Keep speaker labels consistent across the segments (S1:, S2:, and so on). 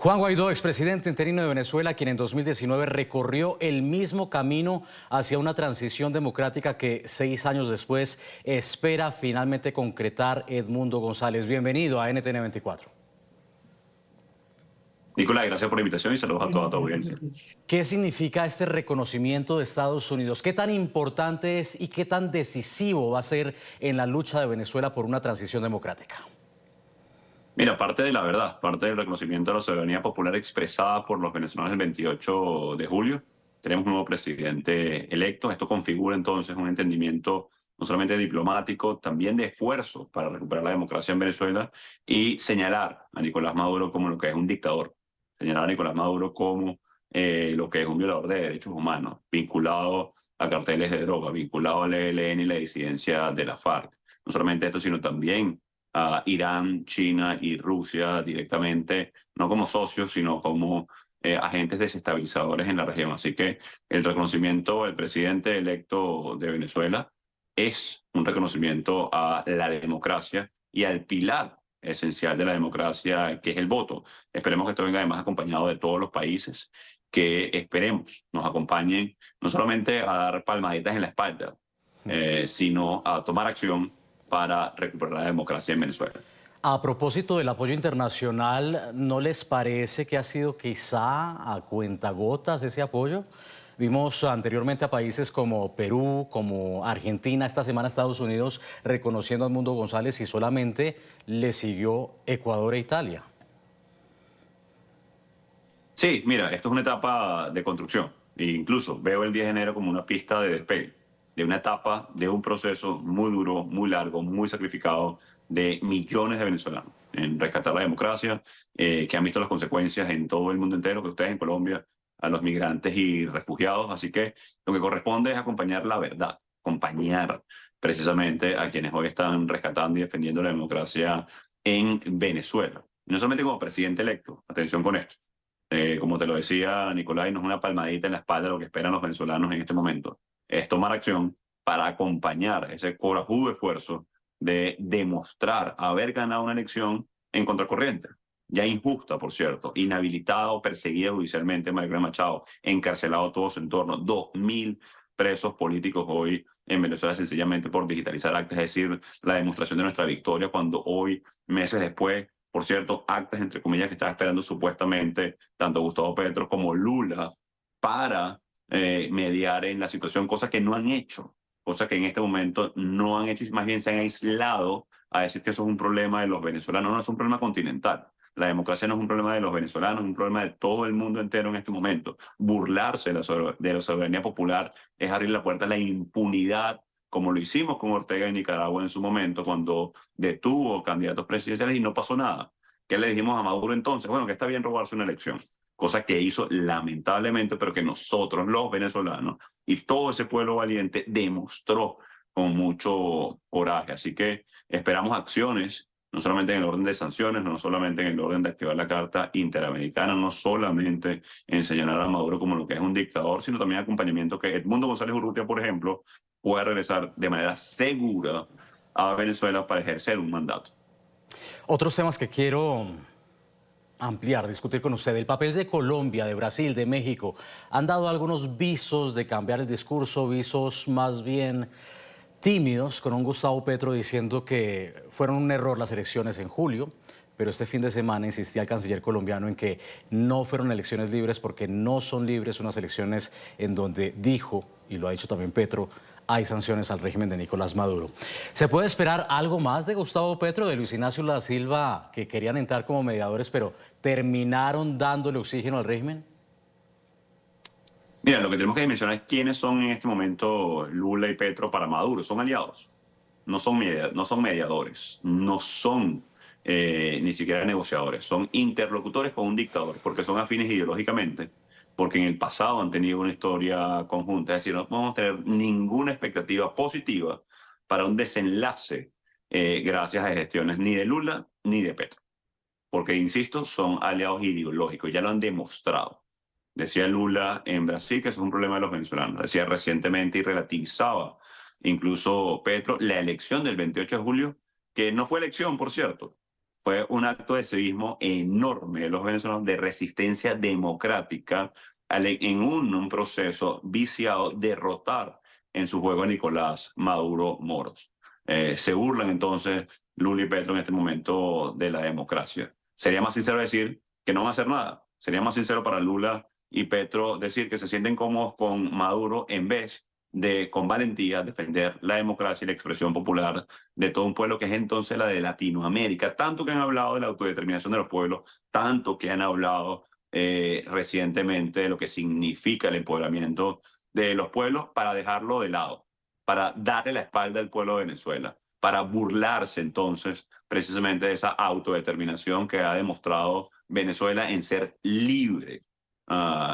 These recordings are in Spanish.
S1: Juan Guaidó, expresidente interino de Venezuela, quien en 2019 recorrió el mismo camino hacia una transición democrática que 6 años después espera finalmente concretar Edmundo González. Bienvenido a NTN 24.
S2: Nicolás, gracias por la invitación y saludos a toda tu audiencia.
S1: ¿Qué significa este reconocimiento de Estados Unidos? ¿Qué tan importante es y qué tan decisivo va a ser en la lucha de Venezuela por una transición democrática?
S2: Mira, parte de la verdad, parte del reconocimiento de la soberanía popular expresada por los venezolanos el 28 de julio, tenemos un nuevo presidente electo. Esto configura entonces un entendimiento no solamente diplomático, también de esfuerzo para recuperar la democracia en Venezuela y señalar a Nicolás Maduro como lo que es un dictador, señalar a Nicolás Maduro como lo que es un violador de derechos humanos, vinculado a carteles de droga, vinculado al ELN y la disidencia de la FARC. No solamente esto, sino también a Irán, China y Rusia directamente, no como socios, sino como agentes desestabilizadores en la región. Así que el reconocimiento del presidente electo de Venezuela es un reconocimiento a la democracia y al pilar esencial de la democracia, que es el voto. Esperemos que esto venga además acompañado de todos los países que esperemos nos acompañen no solamente a dar palmaditas en la espalda, sino a tomar acción para recuperar la democracia en Venezuela.
S1: A propósito del apoyo internacional, ¿no les parece que ha sido quizá a cuentagotas ese apoyo? Vimos anteriormente a países como Perú, como Argentina, esta semana Estados Unidos reconociendo a Edmundo González y solamente le siguió Ecuador e Italia.
S2: Sí, mira, esto es una etapa de construcción. E incluso veo el 10 de enero como una pista de despegue, de una etapa, de un proceso muy duro, muy largo, muy sacrificado de millones de venezolanos en rescatar la democracia, que han visto las consecuencias en todo el mundo entero, que ustedes en Colombia, a los migrantes y refugiados. Así que lo que corresponde es acompañar la verdad, acompañar precisamente a quienes hoy están rescatando y defendiendo la democracia en Venezuela. No solamente como presidente electo, atención con esto. Como te lo decía Nicolás, no es una palmadita en la espalda lo que esperan los venezolanos en este momento. Es tomar acción para acompañar ese corajudo esfuerzo de demostrar haber ganado una elección en contracorriente. Ya injusta, por cierto, inhabilitado, perseguido judicialmente María Machado, encarcelado todo su entorno, 2.000 presos políticos hoy en Venezuela sencillamente por digitalizar actas, es decir, la demostración de nuestra victoria cuando hoy, meses después, por cierto, actas entre comillas que estaba esperando supuestamente tanto Gustavo Petro como Lula para mediar en la situación, cosas que no han hecho, cosas que en este momento no han hecho y más bien se han aislado a decir que eso es un problema de los venezolanos. No, es un problema continental. La democracia no es un problema de los venezolanos, es un problema de todo el mundo entero en este momento. Burlarse de la soberanía popular es abrir la puerta a la impunidad, como lo hicimos con Ortega en Nicaragua en su momento, cuando detuvo candidatos presidenciales y no pasó nada. ¿Qué le dijimos a Maduro entonces? Bueno, que está bien robarse una elección, cosa que hizo lamentablemente, pero que nosotros, los venezolanos, y todo ese pueblo valiente demostró con mucho coraje. Así que esperamos acciones, no solamente en el orden de sanciones, no solamente en el orden de activar la Carta Interamericana, no solamente en señalar a Maduro como lo que es un dictador, sino también acompañamiento que Edmundo González Urrutia, por ejemplo, pueda regresar de manera segura a Venezuela para ejercer un mandato.
S1: Otros temas que quiero ampliar, discutir con usted. El papel de Colombia, de Brasil, de México, han dado algunos visos de cambiar el discurso, visos más bien tímidos, con un Gustavo Petro diciendo que fueron un error las elecciones en julio, pero este fin de semana insistía el canciller colombiano en que no fueron elecciones libres porque no son libres unas elecciones en donde dijo, y lo ha dicho también Petro, hay sanciones al régimen de Nicolás Maduro. ¿Se puede esperar algo más de Gustavo Petro, de Luis Ignacio Lula da Silva, que querían entrar como mediadores, pero terminaron dándole oxígeno al régimen?
S2: Mira, lo que tenemos que dimensionar es quiénes son en este momento Lula y Petro para Maduro. Son aliados, no son mediadores, no son ni siquiera negociadores, son interlocutores con un dictador, porque son afines ideológicamente, porque en el pasado han tenido una historia conjunta. Es decir, no podemos tener ninguna expectativa positiva para un desenlace gracias a gestiones ni de Lula ni de Petro. Porque, insisto, son aliados ideológicos, ya lo han demostrado. Decía Lula en Brasil que eso es un problema de los venezolanos. Decía recientemente y relativizaba incluso Petro la elección del 28 de julio, que no fue elección, por cierto. fue un acto de civismo enorme de los venezolanos de resistencia democrática en un proceso viciado derrotar en su juego a Nicolás Maduro Moros. Se burlan entonces Lula y Petro en este momento de la democracia. Sería más sincero decir que no van a hacer nada. Sería más sincero para Lula y Petro decir que se sienten cómodos con Maduro en vez de con valentía defender la democracia y la expresión popular de todo un pueblo que es entonces la de Latinoamérica. Tanto que han hablado de la autodeterminación de los pueblos, tanto que han hablado recientemente de lo que significa el empoderamiento de los pueblos para dejarlo de lado, para darle la espalda al pueblo de Venezuela, para burlarse entonces precisamente de esa autodeterminación que ha demostrado Venezuela en ser libre.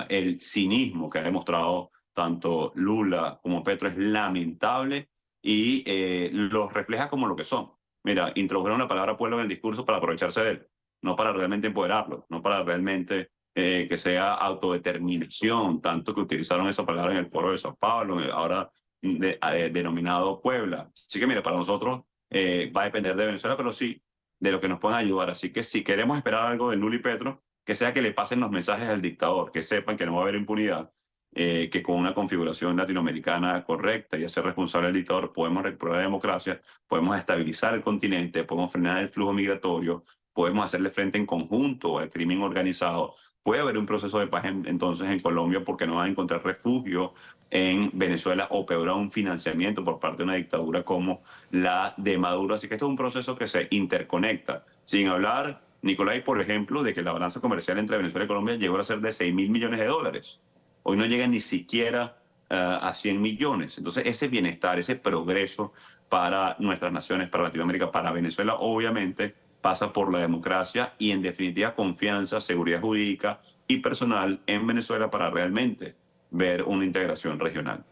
S2: El cinismo que ha demostrado tanto Lula como Petro es lamentable y los refleja como lo que son. Mira, introdujeron la palabra pueblo en el discurso para aprovecharse de él, no para realmente empoderarlo, no para realmente que sea autodeterminación, tanto que utilizaron esa palabra en el foro de Sao Paulo, ahora denominado Puebla. Así que mira, para nosotros va a depender de Venezuela, pero sí de lo que nos puedan ayudar. Así que si queremos esperar algo de Lula y Petro, que sea que le pasen los mensajes al dictador, que sepan que no va a haber impunidad, que con una configuración latinoamericana correcta y hacer responsable al dictador podemos recuperar la democracia, podemos estabilizar el continente, podemos frenar el flujo migratorio, podemos hacerle frente en conjunto al crimen organizado. Puede haber un proceso de paz entonces en Colombia porque no van a encontrar refugio en Venezuela o peor aún financiamiento por parte de una dictadura como la de Maduro. Así que esto es un proceso que se interconecta. Sin hablar, Nicolás, por ejemplo, de que la balanza comercial entre Venezuela y Colombia llegó a ser de 6.000 millones de dólares. Hoy no llega ni siquiera a 100 millones. Entonces, ese bienestar, ese progreso para nuestras naciones, para Latinoamérica, para Venezuela, obviamente pasa por la democracia y, en definitiva, confianza, seguridad jurídica y personal en Venezuela para realmente ver una integración regional.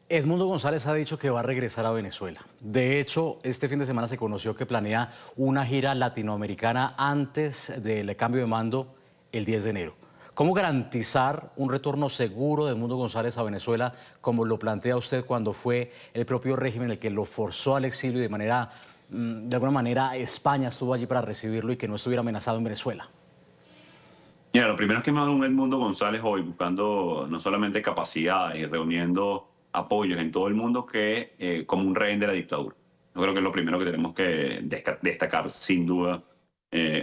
S1: Edmundo González ha dicho que va a regresar a Venezuela. De hecho, este fin de semana se conoció que planea una gira latinoamericana antes del cambio de mando el 10 de enero. ¿Cómo garantizar un retorno seguro de Edmundo González a Venezuela, como lo plantea usted cuando fue el propio régimen el que lo forzó al exilio y de alguna manera España estuvo allí para recibirlo y que no estuviera amenazado en Venezuela?
S2: Mira, lo primero es que me ha dado un Edmundo González hoy buscando no solamente capacidades y reuniendo apoyos en todo el mundo que como un rehén de la dictadura. Yo creo que es lo primero que tenemos que destacar sin duda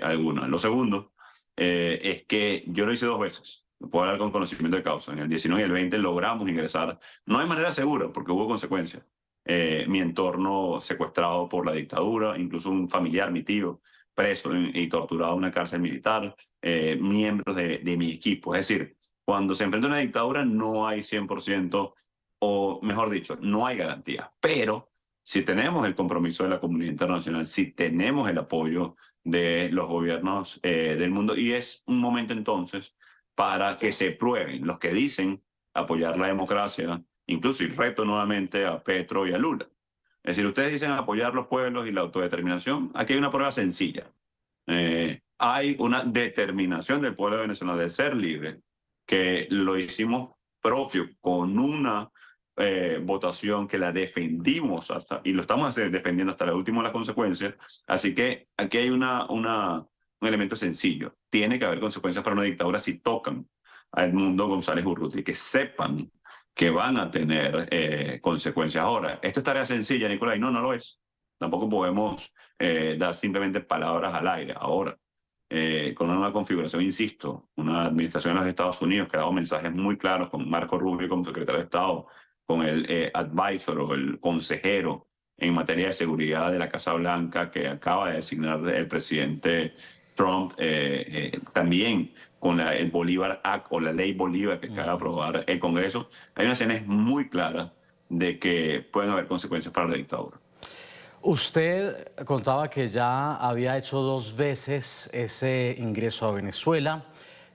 S2: alguna. Lo segundo es que yo lo hice 2 veces. Puedo hablar con conocimiento de causa. En el 19 y el 20 logramos ingresar, no de manera segura, porque hubo consecuencias. Mi entorno secuestrado por la dictadura, incluso un familiar, mi tío, preso y torturado en una cárcel militar, miembros de mi equipo. Es decir, cuando se enfrenta a una dictadura no hay 100%, o mejor dicho, no hay garantía. Pero si tenemos el compromiso de la comunidad internacional, si tenemos el apoyo de los gobiernos del mundo, y es un momento entonces para que se prueben los que dicen apoyar la democracia, incluso y reto nuevamente a Petro y a Lula. Es decir, ustedes dicen apoyar los pueblos y la autodeterminación. Aquí hay una prueba sencilla. Hay una determinación del pueblo venezolano de ser libre, que lo hicimos propio con una votación que la defendimos hasta, y lo estamos defendiendo hasta la última de las consecuencias. Así que aquí hay un elemento sencillo. Tiene que haber consecuencias para una dictadura si tocan a Edmundo González Urruti, que sepan que van a tener consecuencias. Ahora, esto es tarea sencilla, Nicolás, y no, no lo es. Tampoco podemos dar simplemente palabras al aire. Ahora, con una nueva configuración, insisto, una administración de los Estados Unidos que ha dado mensajes muy claros con Marco Rubio como secretario de Estado, con el advisor o el consejero en materia de seguridad de la Casa Blanca que acaba de designar el presidente Trump, también con el Bolívar Act o la ley Bolívar que acaba de aprobar el Congreso, hay unas señales muy claras de que pueden haber consecuencias para la dictadura.
S1: Usted contaba que ya había hecho 2 veces ese ingreso a Venezuela.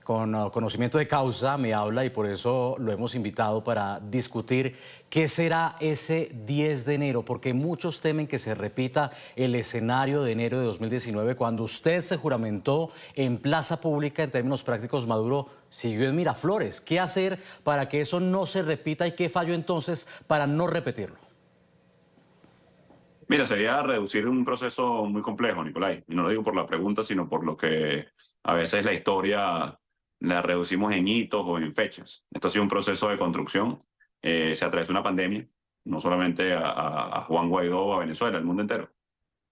S1: Con conocimiento de causa me habla y por eso lo hemos invitado para discutir qué será ese 10 de enero, porque muchos temen que se repita el escenario de enero de 2019, cuando usted se juramentó en plaza pública. En términos prácticos, Maduro siguió en Miraflores. ¿Qué hacer para que eso no se repita y qué falló entonces para no repetirlo?
S2: Mira, sería reducir un proceso muy complejo, Nicolai. Y no lo digo por la pregunta, sino por lo que a veces la historia la reducimos en hitos o en fechas. Esto ha sido un proceso de construcción. Se atravesó una pandemia, no solamente a Juan Guaidó o a Venezuela, al mundo entero.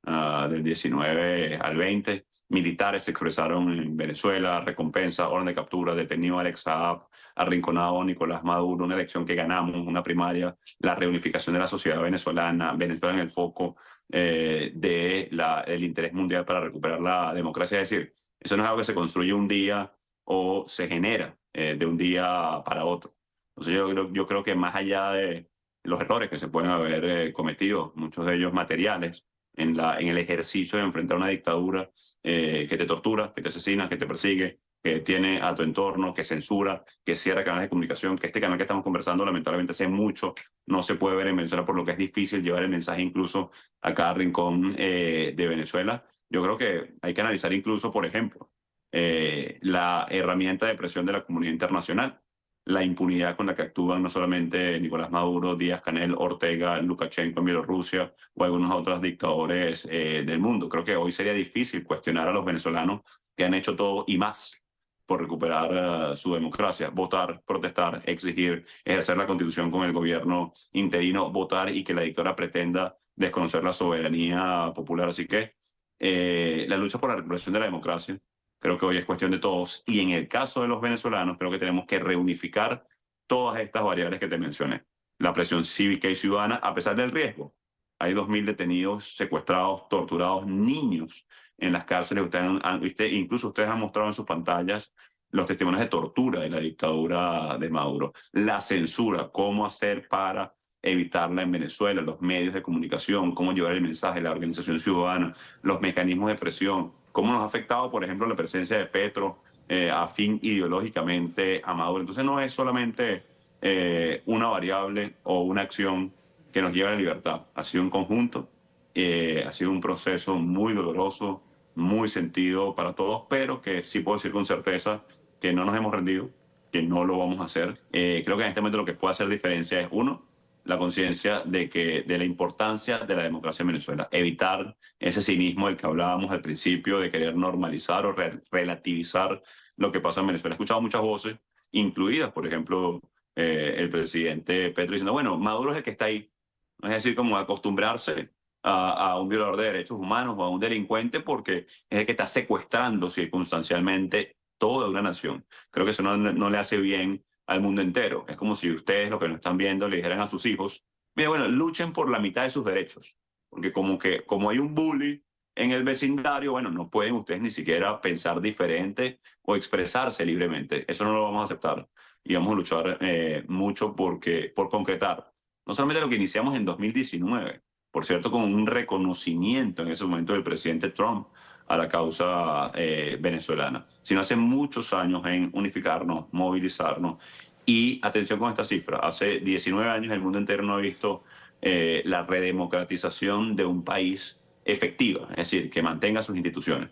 S2: Del 19 al 20. Militares se expresaron en Venezuela, recompensa, orden de captura, detenido Alex Saab, arrinconado Nicolás Maduro, una elección que ganamos, una primaria, la reunificación de la sociedad venezolana, Venezuela en el foco del interés mundial para recuperar la democracia. Es decir, eso no es algo que se construye un día o se genera de un día para otro. Entonces yo creo que más allá de los errores que se pueden haber cometido, muchos de ellos materiales, en el ejercicio de enfrentar una dictadura que te tortura, que te asesina, que te persigue, que tiene a tu entorno, que censura, que cierra canales de comunicación, que este canal que estamos conversando lamentablemente hace mucho no se puede ver en Venezuela, por lo que es difícil llevar el mensaje incluso a cada rincón de Venezuela. Yo creo que hay que analizar incluso, por ejemplo, la herramienta de presión de la comunidad internacional, la impunidad con la que actúan no solamente Nicolás Maduro, Díaz-Canel, Ortega, Lukashenko en Bielorrusia o algunos otros dictadores del mundo. Creo que hoy sería difícil cuestionar a los venezolanos que han hecho todo y más por recuperar su democracia, votar, protestar, exigir, ejercer la constitución con el gobierno interino, votar y que la dictadura pretenda desconocer la soberanía popular. Así que la lucha por la recuperación de la democracia creo que hoy es cuestión de todos. Y en el caso de los venezolanos, creo que tenemos que reunificar todas estas variables que te mencioné. La presión cívica y ciudadana, a pesar del riesgo. Hay 2.000 detenidos, secuestrados, torturados, niños en las cárceles. Incluso ustedes han mostrado en sus pantallas los testimonios de tortura de la dictadura de Maduro. La censura, cómo hacer para evitarla en Venezuela, los medios de comunicación, cómo llevar el mensaje, la organización ciudadana, los mecanismos de presión, cómo nos ha afectado, por ejemplo, la presencia de Petro afín ideológicamente a Maduro. Entonces no es solamente una variable o una acción que nos lleva a la libertad, ha sido un conjunto, ha sido un proceso muy doloroso, muy sentido para todos, pero que sí puedo decir con certeza que no nos hemos rendido, que no lo vamos a hacer. Creo que en este momento lo que puede hacer diferencia es, uno, la conciencia de la importancia de la democracia en Venezuela, evitar ese cinismo del que hablábamos al principio, de querer normalizar o relativizar lo que pasa en Venezuela. He escuchado muchas voces, incluidas, por ejemplo, el presidente Petro, diciendo, bueno, Maduro es el que está ahí. No es decir, como acostumbrarse a un violador de derechos humanos o a un delincuente porque es el que está secuestrando circunstancialmente toda una nación. Creo que eso no le hace bien al mundo entero. Es como si ustedes, los que nos están viendo, le dijeran a sus hijos, mira, bueno, luchen por la mitad de sus derechos, porque como hay un bully en el vecindario, bueno, no pueden ustedes ni siquiera pensar diferente o expresarse libremente. Eso no lo vamos a aceptar y vamos a luchar mucho por concretar no solamente lo que iniciamos en 2019, por cierto, con un reconocimiento en ese momento del presidente Trump a la causa venezolana, sino hace muchos años en unificarnos, movilizarnos. Y atención con esta cifra, hace 19 años el mundo entero no ha visto la redemocratización de un país efectiva, es decir, que mantenga sus instituciones.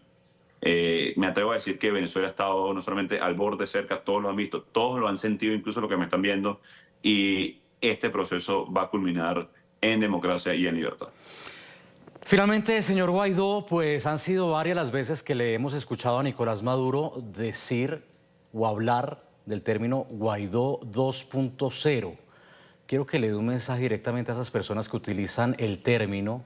S2: Me atrevo a decir que Venezuela ha estado no solamente al borde cerca, todos lo han visto, todos lo han sentido, incluso lo que me están viendo, y este proceso va a culminar en democracia y en libertad.
S1: Finalmente, señor Guaidó, pues han sido varias las veces que le hemos escuchado a Nicolás Maduro decir o hablar del término Guaidó 2.0. Quiero que le dé un mensaje directamente a esas personas que utilizan el término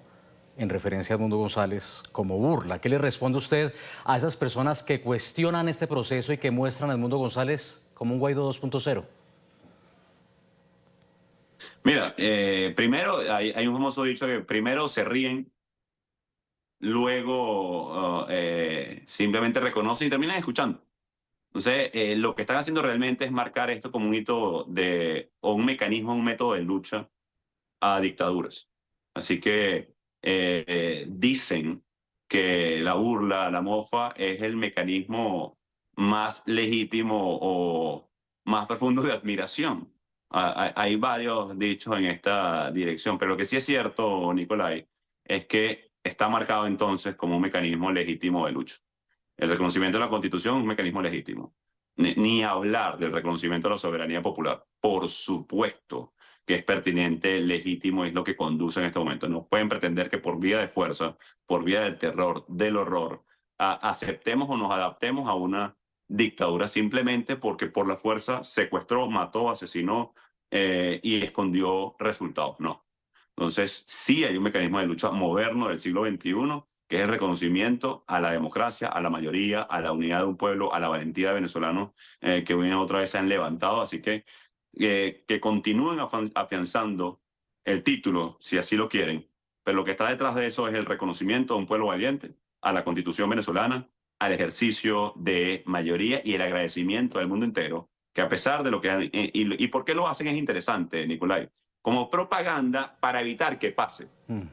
S1: en referencia a Edmundo González como burla. ¿Qué le responde usted a esas personas que cuestionan este proceso y que muestran a Edmundo González como un Guaidó 2.0?
S2: Mira, primero hay un famoso dicho que primero se ríen, luego simplemente reconocen y terminan escuchando. Entonces, lo que están haciendo realmente es marcar esto como un hito o un mecanismo, un método de lucha a dictaduras. Así que dicen que la burla, la mofa, es el mecanismo más legítimo o más profundo de admiración. Hay varios dichos en esta dirección, pero lo que sí es cierto, Nicolai, es que está marcado entonces como un mecanismo legítimo de lucha. El reconocimiento de la Constitución es un mecanismo legítimo. Ni hablar del reconocimiento de la soberanía popular. Por supuesto que es pertinente, legítimo, es lo que conduce en este momento. No pueden pretender que por vía de fuerza, por vía del terror, del horror, aceptemos o nos adaptemos a una dictadura simplemente porque por la fuerza secuestró, mató, asesinó y escondió resultados. No. Entonces, sí hay un mecanismo de lucha moderno del siglo XXI, que es el reconocimiento a la democracia, a la mayoría, a la unidad de un pueblo, a la valentía de venezolanos que una y otra vez se han levantado. Así que continúen afianzando el título, si así lo quieren, pero lo que está detrás de eso es el reconocimiento a un pueblo valiente, a la Constitución venezolana, al ejercicio de mayoría y el agradecimiento del mundo entero, que a pesar de lo que han... y por qué lo hacen es interesante, Nicolai, como propaganda para evitar que pase.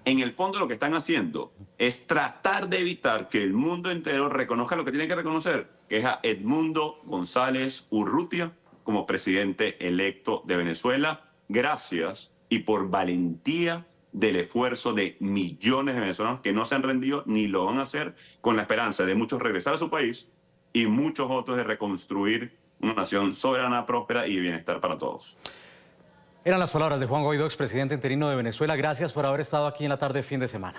S2: En el fondo lo que están haciendo es tratar de evitar que el mundo entero reconozca lo que tiene que reconocer, que es a Edmundo González Urrutia como presidente electo de Venezuela, gracias y por valentía del esfuerzo de millones de venezolanos que no se han rendido ni lo van a hacer, con la esperanza de muchos regresar a su país y muchos otros de reconstruir una nación soberana, próspera y de bienestar para todos.
S1: Eran las palabras de Juan Guaidó, expresidente interino de Venezuela. Gracias por haber estado aquí en la tarde fin de semana.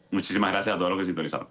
S2: Muchísimas gracias a todos los que sintonizaron.